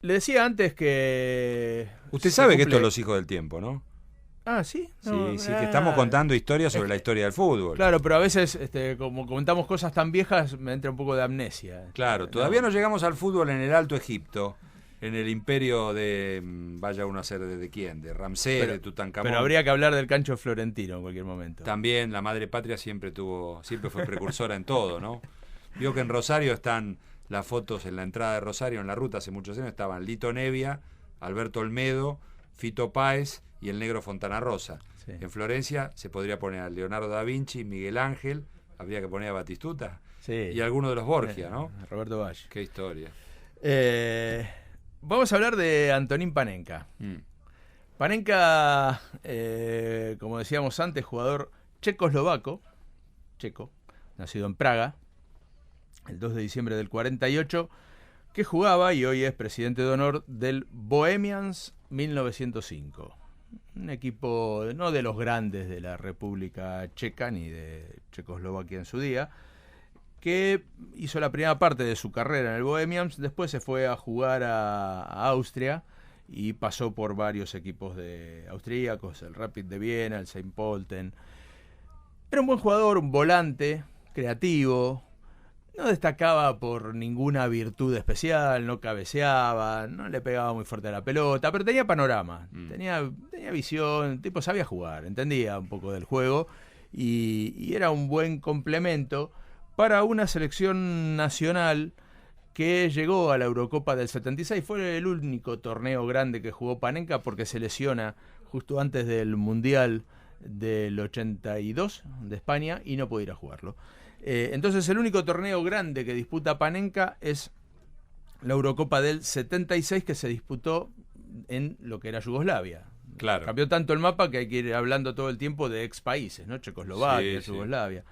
Le decía antes que... Usted sabe que esto es Los Hijos del Tiempo, ¿no? Ah, ¿sí? No, Sí, que estamos contando historias sobre la historia del fútbol. Claro, pero a veces, como comentamos cosas tan viejas, me entra un poco de amnesia. Claro, todavía no llegamos al fútbol en el Alto Egipto, en el imperio de, vaya uno a ser de quién, de Ramsés, de Tutankamón. Pero habría que hablar del cancho florentino en cualquier momento. También la madre patria siempre fue precursora en todo, ¿no? Vio que en Rosario están las fotos en la entrada de Rosario, en la ruta hace muchos años, estaban Lito Nevia, Alberto Olmedo, Fito Páez y el negro Fontana Rosa. Sí. En Florencia se podría poner a Leonardo da Vinci, Miguel Ángel, habría que poner a Batistuta, sí, y alguno de los Borgia, ¿no? Roberto Valle. Qué historia. Vamos a hablar de Antonín Panenka. Panenka, como decíamos antes, jugador checoslovaco, checo, nacido en Praga, el 2 de diciembre del 48, que jugaba y hoy es presidente de honor del Bohemians 1905. Un equipo no de los grandes de la República Checa ni de Checoslovaquia en su día, que hizo la primera parte de su carrera en el Bohemians, después se fue a jugar a Austria y pasó por varios equipos austríacos, el Rapid de Viena, el St. Pölten. Era un buen jugador, un volante, creativo, no destacaba por ninguna virtud especial, no cabeceaba, no le pegaba muy fuerte a la pelota, pero tenía panorama, tenía visión, el tipo sabía jugar, entendía un poco del juego y era un buen complemento para una selección nacional que llegó a la Eurocopa del 76. Fue el único torneo grande que jugó Panenka porque se lesiona justo antes del Mundial del 82 de España y no puede ir a jugarlo. Entonces el único torneo grande que disputa Panenka es la Eurocopa del 76, que se disputó en lo que era Yugoslavia. Claro. Cambió tanto el mapa que hay que ir hablando todo el tiempo de ex países, ¿no? Checoslovaquia, sí, Yugoslavia.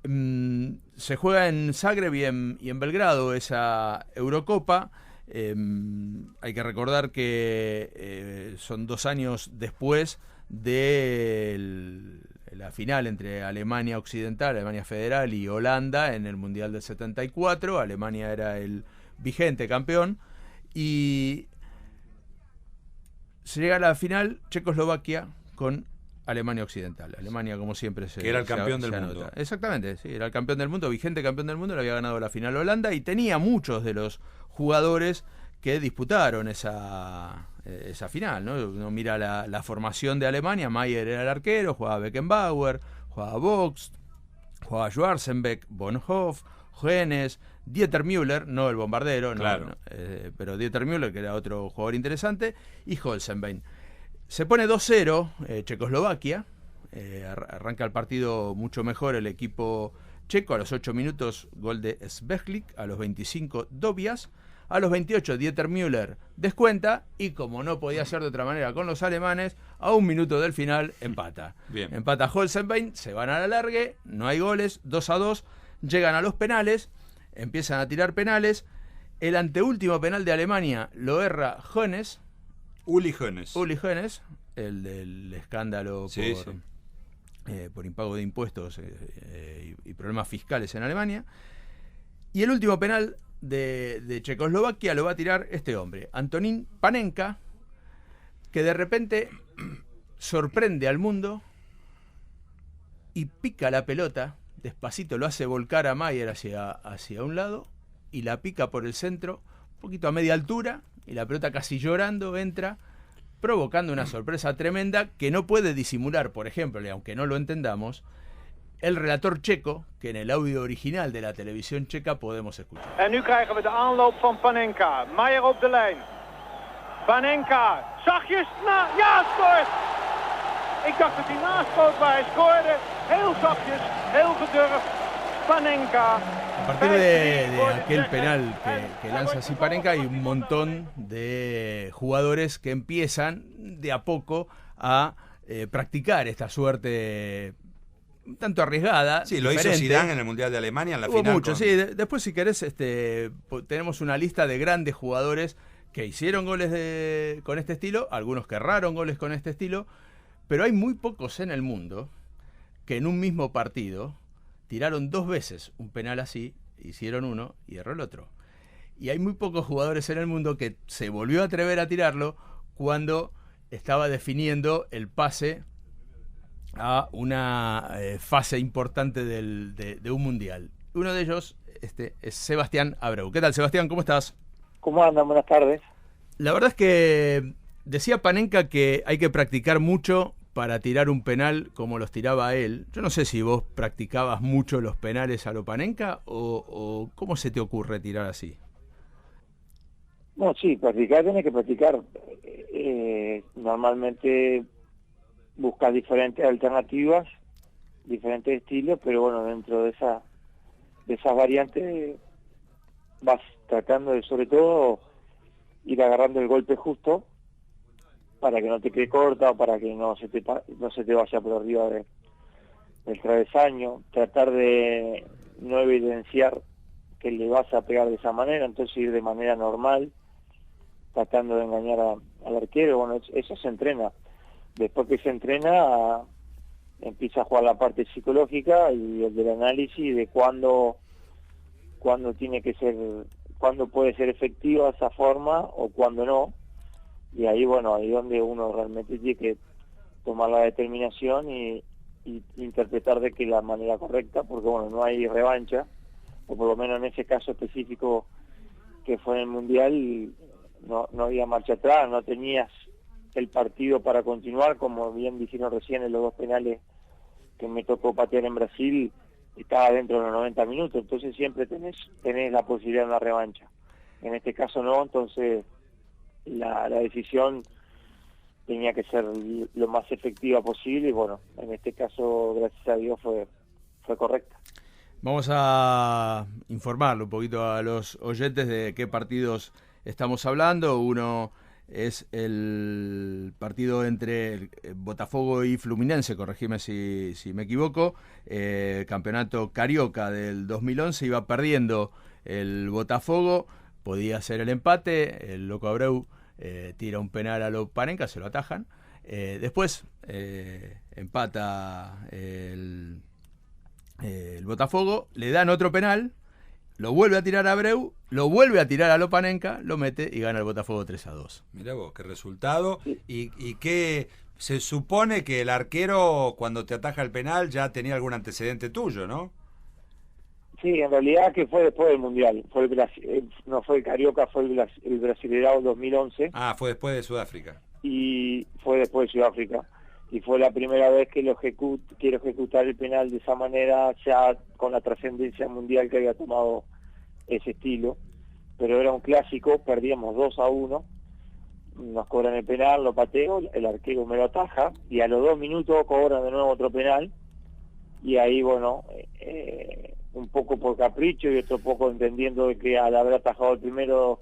Se juega en Zagreb y en Belgrado esa Eurocopa. Hay que recordar que son 2 años después de la final entre Alemania Occidental, Alemania Federal y Holanda en el Mundial del 74. Alemania era el vigente campeón y se llega a la final Checoslovaquia con Alemania Occidental. Alemania, como siempre, que era el campeón del mundo. Exactamente, sí, era el campeón del mundo, vigente campeón del mundo, le había ganado la final Holanda y tenía muchos de los jugadores que disputaron esa final, ¿no? Uno mira la formación de Alemania. Mayer era el arquero, jugaba Beckenbauer, jugaba Vogt, jugaba Schwarzenbeck, Bonhoff, Hoeneß, Dieter Müller, no el bombardero, claro, pero Dieter Müller, que era otro jugador interesante, y Holzenbein. Se pone 2-0 Checoslovaquia, arranca el partido mucho mejor el equipo checo. A los 8 minutos gol de Svehlik, a los 25 Dobias, a los 28 Dieter Müller descuenta y, como no podía ser de otra manera con los alemanes, a 1 minuto del final empata. Bien. Empata Holzenbein, se van a la largue, no hay goles, 2-2, llegan a los penales, empiezan a tirar penales. El anteúltimo penal de Alemania lo erra Hoeneß, Uli Hoeneß, el del escándalo por impago de impuestos y problemas fiscales en Alemania. Y el último penal de Checoslovaquia lo va a tirar este hombre, Antonín Panenka, que de repente sorprende al mundo y pica la pelota, despacito lo hace volcar a Mayer hacia un lado y la pica por el centro, un poquito a media altura, y la pelota casi llorando entra, provocando una sorpresa tremenda que no puede disimular, por ejemplo, y aunque no lo entendamos, el relator checo, que en el audio original de la televisión checa podemos escuchar. En nu krijgen we de aanloop van Panenka. Mayer op de lijn. Panenka, zachtjes, ja, scoort! Ik dacht dat hij naschoot, maar hij scoorde. Heel zachtjes, heel gedurfd. Panenka. A partir de aquel penal que lanza así Panenka, hay un montón de jugadores que empiezan de a poco a practicar esta suerte un tanto arriesgada. Sí, lo hizo Zidane en el Mundial de Alemania en la final. Mucho, sí. Después, si querés, tenemos una lista de grandes jugadores que hicieron goles con este estilo, algunos que erraron goles con este estilo, pero hay muy pocos en el mundo que en un mismo partido tiraron 2 veces un penal así, hicieron uno y erró el otro. y hay muy pocos jugadores en el mundo que se volvió a atrever a tirarlo cuando estaba definiendo el pase a una fase importante de un mundial. Uno de ellos es Sebastián Abreu. ¿Qué tal, Sebastián? ¿Cómo estás? ¿Cómo andan? Buenas tardes. La verdad es que decía Panenka que hay que practicar mucho para tirar un penal como los tiraba él. Yo no sé si vos practicabas mucho los penales a lo Panenka o ¿cómo se te ocurre tirar así? No, sí, practicar tenés que practicar. Normalmente buscas diferentes alternativas, diferentes estilos, pero bueno, dentro de esas variantes vas tratando de, sobre todo, ir agarrando el golpe justo para que no te quede corta o para que no se te vaya por arriba del travesaño, tratar de no evidenciar que le vas a pegar de esa manera, entonces ir de manera normal, tratando de engañar al arquero. Bueno, eso se entrena. Después que se entrena, empieza a jugar la parte psicológica y el del análisis de cuándo tiene que ser, cuándo puede ser efectiva esa forma o cuándo no. Y ahí, bueno, ahí donde uno realmente tiene que tomar la determinación y interpretar de que la manera correcta, porque bueno, no hay revancha, o por lo menos en ese caso específico que fue en el Mundial, no había marcha atrás, no tenías el partido para continuar, como bien dijeron recién en los dos penales que me tocó patear en Brasil, estaba dentro de los 90 minutos, entonces siempre tenés la posibilidad de una revancha. En este caso no, entonces la decisión tenía que ser lo más efectiva posible y bueno, en este caso, gracias a Dios, fue correcta. Vamos a informarle un poquito a los oyentes de qué partidos estamos hablando. Uno es el partido entre Botafogo y Fluminense, corregime si me equivoco, campeonato carioca del 2011, iba perdiendo el Botafogo, podía hacer el empate, el loco Abreu tira un penal a lo Panenka, se lo atajan, después empata el Botafogo, le dan otro penal, lo vuelve a tirar a Abreu, lo vuelve a tirar a Lopanenka, lo mete y gana el Botafogo 3-2. Mirá vos, qué resultado. Y que se supone que el arquero, cuando te ataja el penal, ya tenía algún antecedente tuyo, ¿no? Sí, en realidad que fue después del Mundial. No fue el Carioca, fue el Brasileirao 2011. Ah, fue después de Sudáfrica. Y fue después de Sudáfrica. Y fue la primera vez que quiero ejecutar el penal de esa manera, ya con la trascendencia mundial que había tomado ese estilo. Pero era un clásico, perdíamos 2-1, nos cobran el penal, lo pateo, el arquero me lo ataja, y a los 2 minutos cobran de nuevo otro penal, y ahí, bueno, un poco por capricho y otro poco entendiendo de que al haber atajado el primero,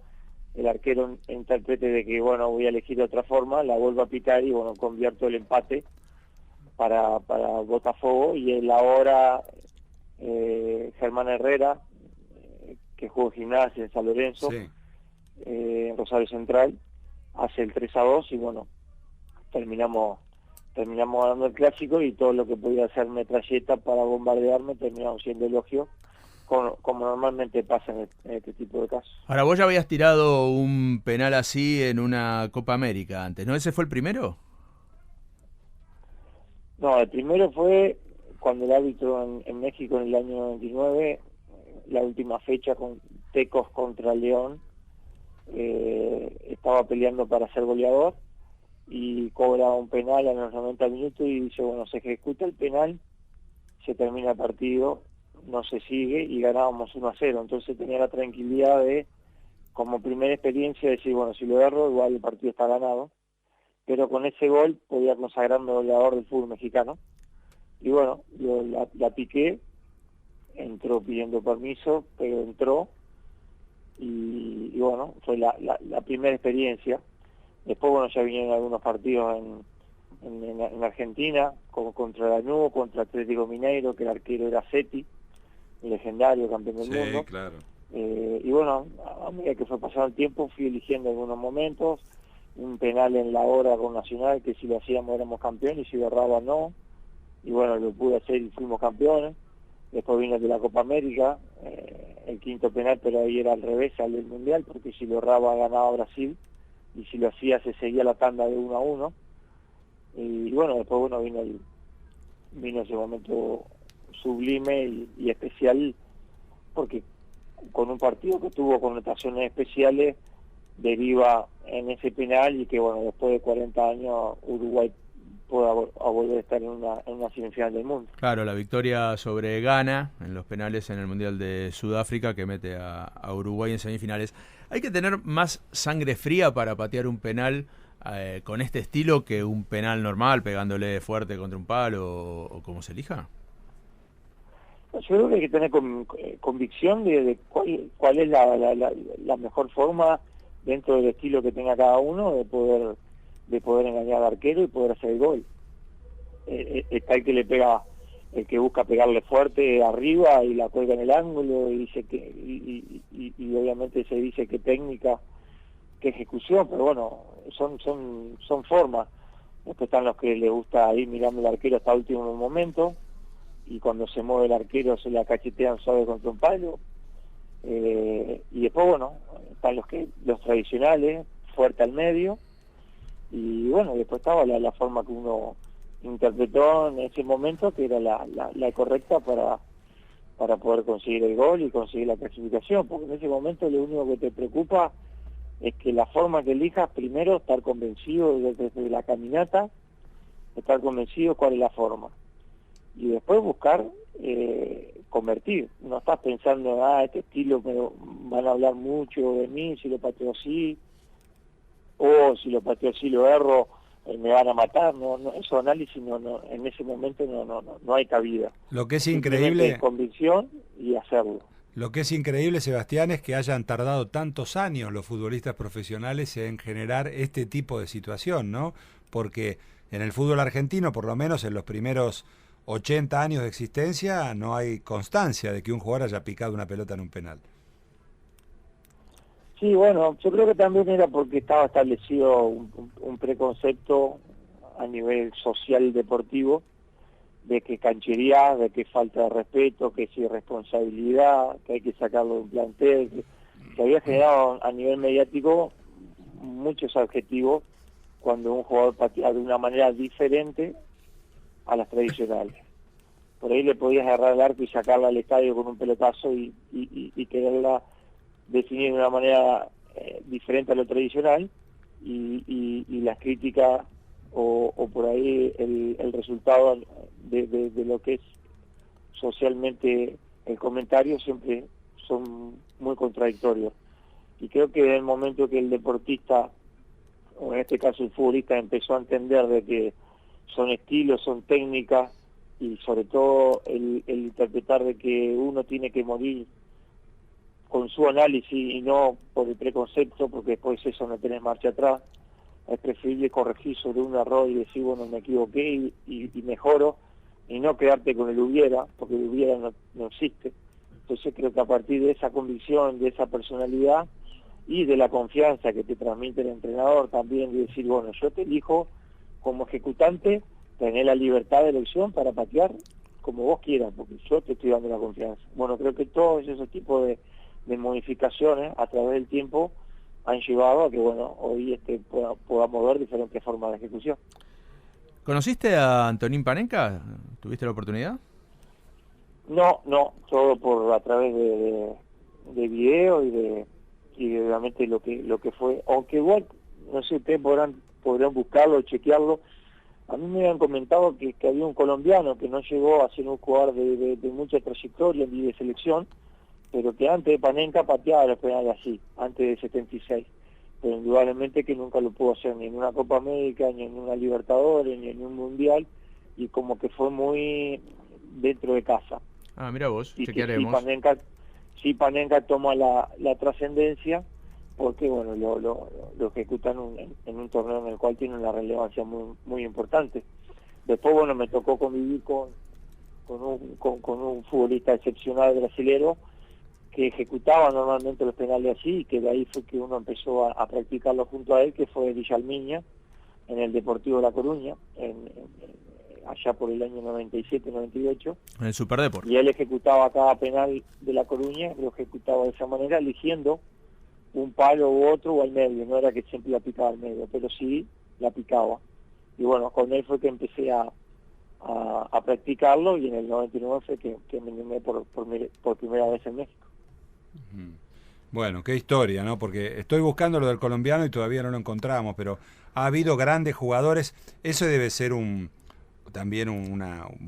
el arquero interprete de que, bueno, voy a elegir otra forma, la vuelvo a pitar y, bueno, convierto el empate para Botafogo. Y él ahora, Germán Herrera, que jugó Gimnasia en San Lorenzo, Sí. En Rosario Central, hace el 3-2 y, bueno, terminamos ganando el clásico, y todo lo que podía hacer metralleta para bombardearme terminamos siendo elogio, como normalmente pasa en este tipo de casos. Ahora, vos ya habías tirado un penal así en una Copa América antes, ¿no? ¿Ese fue el primero? No, el primero fue cuando el árbitro en México en el año 99, la última fecha con Tecos contra León, estaba peleando para ser goleador y cobra un penal a los 90 minutos y dice, bueno, se ejecuta el penal, se termina el partido, no se sigue, y ganábamos 1-0. Entonces tenía la tranquilidad de, como primera experiencia, decir, bueno, si lo erro, igual el partido está ganado. Pero con ese gol podía consagrarme goleador del fútbol mexicano. Y bueno, yo la piqué, entró pidiendo permiso, pero entró. Y bueno, fue la primera experiencia. Después, bueno, ya vinieron algunos partidos en Argentina, como contra Lanús, contra Atlético Mineiro, que el arquero era Seti, el legendario campeón del mundo. Sí, claro. Y bueno, a medida que fue pasando el tiempo, fui eligiendo algunos momentos, un penal en la hora con Nacional, que si lo hacíamos éramos campeones, y si lo erraba no. Y bueno, lo pude hacer y fuimos campeones. Después vino el de la Copa América, el quinto penal, pero ahí era al revés al del Mundial, porque si lo erraba ganaba Brasil, y si lo hacía se seguía la tanda de 1-1. Y bueno, después vino ese momento sublime y especial, porque con un partido que tuvo connotaciones especiales, deriva en ese penal, y que bueno, después de 40 años Uruguay pueda volver a estar en una semifinal del mundo. Claro, la victoria sobre Ghana en los penales en el Mundial de Sudáfrica, que mete a Uruguay en semifinales. ¿Hay que tener más sangre fría para patear un penal con este estilo que un penal normal, pegándole fuerte contra un palo o como se elija? Yo creo que hay que tener convicción de cuál es la mejor forma, dentro del estilo que tenga cada uno, de poder engañar al arquero y poder hacer el gol. Está el que le pega, el que busca pegarle fuerte arriba y la cuelga en el ángulo, y dice que y obviamente se dice que técnica, que ejecución, pero bueno, son formas. Después están los que les gusta ir mirando al arquero hasta el último momento, y cuando se mueve el arquero se la cachetean suave contra un palo. Y después, bueno, están los tradicionales, fuerte al medio, y bueno, después estaba la forma que uno interpretó en ese momento, que era la correcta para poder conseguir el gol y conseguir la clasificación, porque en ese momento lo único que te preocupa es que la forma que elijas, primero estar convencido desde la caminata, estar convencido cuál es la forma, y después buscar convertir. No estás pensando, este estilo van a hablar mucho de mí si lo pateo así, o si lo pateo así lo erro, me van a matar. No, esos análisis no, en ese momento no hay cabida. Lo que es Simplemente increíble, convicción y hacerlo. lo que es increíble, Sebastián, es que hayan tardado tantos años los futbolistas profesionales en generar este tipo de situación, ¿no? Porque en el fútbol argentino, por lo menos en los primeros 80 años de existencia, no hay constancia de que un jugador haya picado una pelota en un penal. Sí, bueno, yo creo que también era porque estaba establecido un preconcepto a nivel social y deportivo, de que canchería, de que falta de respeto, que es irresponsabilidad, que hay que sacarlo de un plantel, que había generado a nivel mediático muchos adjetivos cuando un jugador patea de una manera diferente a las tradicionales. Por ahí le podías agarrar el arco y sacarla al estadio con un pelotazo y quererla definir de una manera diferente a lo tradicional, y las críticas o por ahí el resultado de lo que es socialmente el comentario siempre son muy contradictorios. Y creo que en el momento que el deportista, o en este caso el futbolista, empezó a entender de que son estilos, son técnicas, y sobre todo el interpretar de que uno tiene que morir con su análisis y no por el preconcepto, porque después eso no tenés marcha atrás. Es preferible corregir sobre un error y decir, bueno, me equivoqué y mejoro, y no quedarte con el hubiera, porque el hubiera no existe. Entonces creo que a partir de esa convicción, de esa personalidad y de la confianza que te transmite el entrenador también, de decir, bueno, yo te elijo como ejecutante, tener la libertad de elección para patear como vos quieras, porque yo te estoy dando la confianza. Bueno, creo que todos esos tipos de modificaciones a través del tiempo han llevado a que, bueno, hoy podamos ver diferentes formas de ejecución. ¿Conociste a Antonín Panenka? ¿Tuviste la oportunidad? No, todo a través de video y obviamente lo que fue, aunque igual, no sé, ustedes podrán buscarlo, chequearlo. A mí me habían comentado que había un colombiano que no llegó a ser un jugador de mucha trayectoria ni de selección, pero que antes de Panenka pateaba los penales así, antes de 76. Pero indudablemente que nunca lo pudo hacer ni en una Copa América, ni en una Libertadores, ni en un Mundial, y como que fue muy dentro de casa. Ah, mira vos, y chequearemos. Sí, Panenka toma la trascendencia, porque bueno, lo ejecutan en un torneo en el cual tiene una relevancia muy, muy importante. Después, bueno, me tocó convivir con un futbolista excepcional brasilero, que ejecutaba normalmente los penales así, y que de ahí fue que uno empezó a practicarlo junto a él, que fue Villalmiña, en el Deportivo La Coruña, allá por el año 97-98, En el Superdeport. y él ejecutaba cada penal de La Coruña, lo ejecutaba de esa manera, eligiendo un palo u otro o al medio, no era que siempre la picaba al medio, pero sí la picaba. Y bueno, con él fue que empecé a practicarlo, y en el 99 fue que me animé por primera vez en México. Bueno, qué historia, ¿no? Porque estoy buscando lo del colombiano y todavía no lo encontramos, pero ha habido grandes jugadores. Eso debe ser también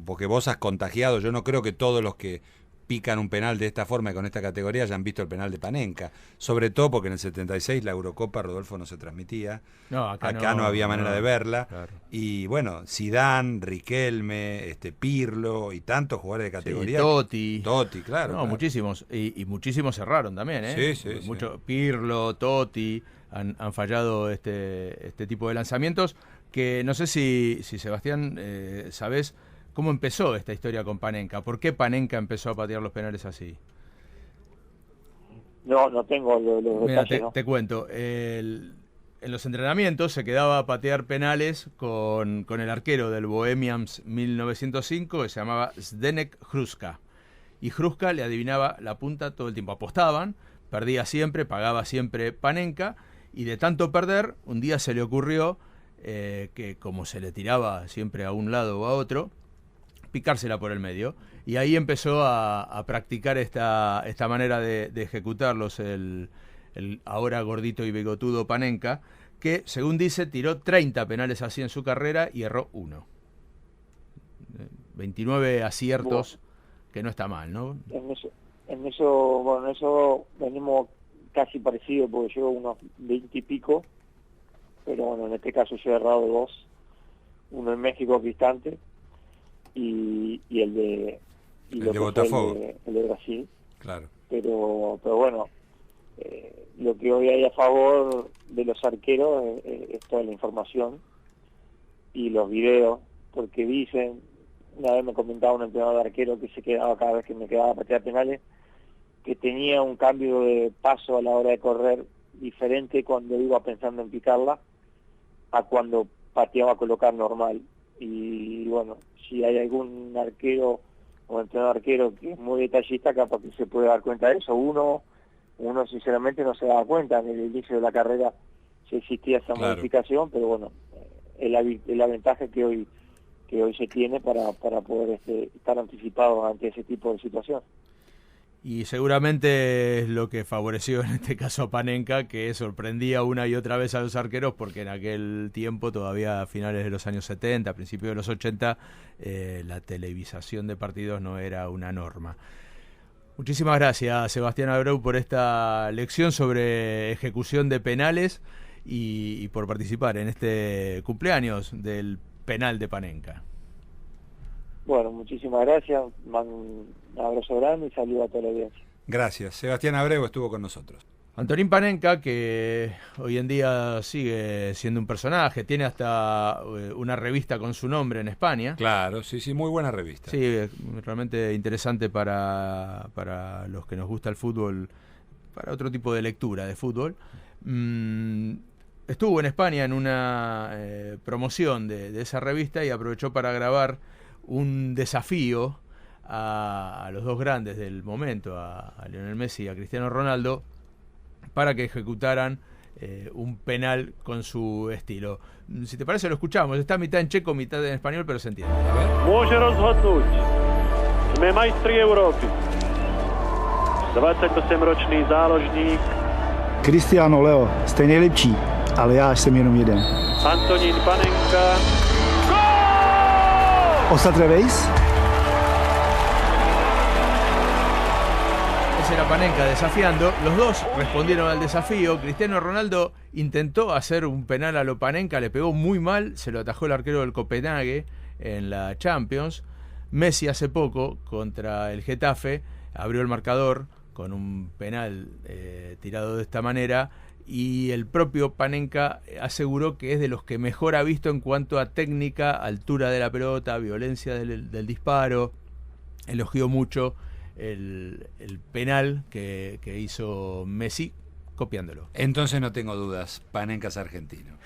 porque vos has contagiado. Yo no creo que todos los que pican un penal de esta forma y con esta categoría hayan visto el penal de Panenka. Sobre todo porque en el 76 la Eurocopa, Rodolfo, no se transmitía. No, acá no había manera de verla. Claro. Y bueno, Zidane, Riquelme, Pirlo y tantos jugadores de categoría. Sí, Totti, claro. No, claro. muchísimos. Y muchísimos cerraron también, ¿eh? Sí. Pirlo, Totti, han fallado este tipo de lanzamientos. Que no sé si Sebastián, sabés cómo empezó esta historia con Panenka. ¿Por qué Panenka empezó a patear los penales así? No tengo los Mira, detalles, ¿no? te cuento. En los entrenamientos se quedaba a patear penales con el arquero del Bohemians 1905, que se llamaba Zdeněk Hruška. Y Hruška le adivinaba la punta todo el tiempo. Apostaban, perdía siempre, pagaba siempre Panenka, y de tanto perder, un día se le ocurrió que como se le tiraba siempre a un lado o a otro, picársela por el medio. Y ahí empezó a practicar esta manera de ejecutarlos el ahora gordito y bigotudo Panenka, que según dice tiró 30 penales así en su carrera y erró 1. 29 aciertos, que no está mal, ¿no? En eso venimos casi parecido, porque yo unos 20 y pico, pero bueno, en este caso yo he errado 2, uno en México distante y el de Botafogo, el de Brasil. Claro. Pero bueno, lo que hoy hay a favor de los arqueros es toda la información y los videos, porque dicen, una vez me comentaba un entrenador de arquero que se quedaba cada vez que me quedaba a patear penales, que tenía un cambio de paso a la hora de correr diferente cuando iba pensando en picarla a cuando pateaba a colocar normal. Y bueno, si hay algún arquero o entrenador arquero que es muy detallista, capaz que se puede dar cuenta de eso. Uno sinceramente no se daba cuenta en el inicio de la carrera si existía esa modificación, pero bueno, es la ventaja que hoy se tiene para poder estar anticipado ante ese tipo de situación. Y seguramente es lo que favoreció en este caso a Panenka, que sorprendía una y otra vez a los arqueros, porque en aquel tiempo, todavía a finales de los años 70, a principios de los 80, la televisación de partidos no era una norma. Muchísimas gracias, Sebastián Abreu, por esta lección sobre ejecución de penales y por participar en este cumpleaños del penal de Panenka. Bueno, muchísimas gracias, un abrazo grande y saludo a toda la audiencia. Gracias. Sebastián Abreu estuvo con nosotros. Antonín Panenka, que hoy en día sigue siendo un personaje, tiene hasta una revista con su nombre en España. Claro, sí, muy buena revista. Sí, realmente interesante para los que nos gusta el fútbol, para otro tipo de lectura de fútbol. Estuvo en España en una promoción de esa revista y aprovechó para grabar un desafío a los dos grandes del momento, a Lionel Messi y a Cristiano Ronaldo, para que ejecutaran un penal con su estilo. Si te parece, lo escuchamos. Está mitad en checo, mitad en español, pero se entiende. A ver. Môže rozhodnúť. Sme majstri Európy. 28-ročný záložník Cristiano, Leo, jste nejlepší, ale já jsem jenom jeden. Antonín Panenka. ¿Os atrevéis? Ese era Panenka desafiando. Los dos respondieron al desafío. Cristiano Ronaldo intentó hacer un penal a lo Panenka, le pegó muy mal, se lo atajó el arquero del Copenhague en la Champions. Messi hace poco, contra el Getafe, abrió el marcador con un penal tirado de esta manera, y el propio Panenka aseguró que es de los que mejor ha visto en cuanto a técnica, altura de la pelota, violencia del disparo. Elogió mucho el penal que hizo Messi, copiándolo. Entonces no tengo dudas, Panenka es argentino.